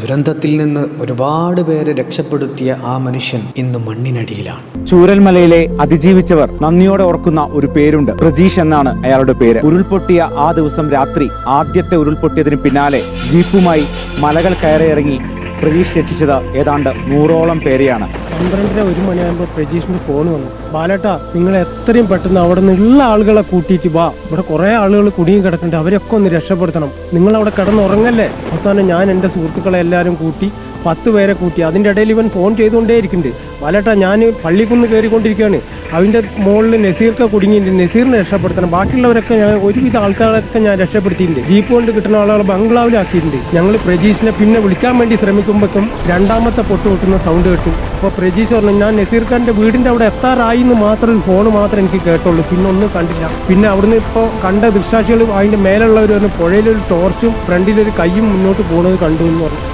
ദുരന്തത്തിൽ നിന്ന് ഒരുപാട് പേരെ രക്ഷപ്പെടുത്തിയ ആ മനുഷ്യൻ ഇന്ന് മണ്ണിനടിയിലാണ്. ചൂരൽമലയിലെ അതിജീവിച്ചവർ നന്ദിയോടെ ഓർക്കുന്ന ഒരു പേരുണ്ട്. പ്രജീഷ് എന്നാണ് അയാളുടെ പേര്. ഉരുൾപൊട്ടിയ ആ ദിവസം രാത്രി, ആദ്യത്തെ ഉരുൾപൊട്ടിയതിന് പിന്നാലെ ജീപ്പുമായി മലകൾ കയറിയിറങ്ങി പ്രജീഷ് രക്ഷിച്ചത് ഏതാണ്ട് 100ഓളം പേരെയാണ്. 12:01 മണിയാകുമ്പോൾ പ്രജീഷിന്റെ ഫോൺ വന്നു. ബാലേട്ടാ, നിങ്ങൾ എത്രയും പെട്ടെന്ന് അവിടെ നിന്നുള്ള ആളുകളെ കൂട്ടിയിട്ട് വാ, ഇവിടെ കുറെ ആളുകൾ കുടുങ്ങി കിടക്കുന്നുണ്ട്, അവരൊക്കെ ഒന്ന് രക്ഷപ്പെടുത്തണം, നിങ്ങൾ അവിടെ കിടന്നുറങ്ങല്ലേ. അവസാനം ഞാൻ എൻ്റെ സുഹൃത്തുക്കളെ എല്ലാവരും കൂട്ടി 10 പേരെ കൂട്ടി. അതിൻ്റെ ഇടയിൽ ഇവൻ ഫോൺ ചെയ്തുകൊണ്ടേ ഇരിക്കുന്നുണ്ട്. ബാലേട്ടാ, ഞാൻ പള്ളിക്കുന്ന് കയറിക്കൊണ്ടിരിക്കുകയാണ്, അതിൻ്റെ മുകളിൽ നസീർക്ക് കുടുങ്ങിയിട്ടുണ്ട്, നസീറിനെ രക്ഷപ്പെടുത്തണം, ബാക്കിയുള്ളവരൊക്കെ ഞാൻ ഒരുവിധ ആൾക്കാരൊക്കെ ഞാൻ രക്ഷപ്പെടുത്തിയിട്ടുണ്ട്. ജീപ്പ് കൊണ്ട് കിട്ടുന്ന ആളുകളെ ബംഗ്ലാവിലാക്കിയിട്ടുണ്ട്. ഞങ്ങൾ പ്രജീഷിനെ പിന്നെ വിളിക്കാൻ വേണ്ടി ശ്രമിക്കുമ്പോഴേക്കും രണ്ടാമത്തെ പൊട്ട് പൊട്ടുന്ന സൗണ്ട് കേട്ടു. അപ്പോൾ പ്രജീഷ് പറഞ്ഞു, ഞാൻ നസീർഖാൻ്റെ വീടിൻ്റെ അവിടെ എത്താറായി എന്ന് മാത്രം ഫോൺ മാത്രം എനിക്ക് കേട്ടുള്ളൂ, പിന്നെ ഒന്നും കണ്ടില്ല. പിന്നെ അവിടുന്ന് ഇപ്പോൾ കണ്ട ദൃക്സാക്ഷികൾ അതിൻ്റെ മേലുള്ളവർ പറഞ്ഞു പുഴയിലൊരു ടോർച്ചും ഫ്രണ്ടിലൊരു കൈയും മുന്നോട്ട് പോകുന്നത് കണ്ടു എന്ന് പറഞ്ഞു.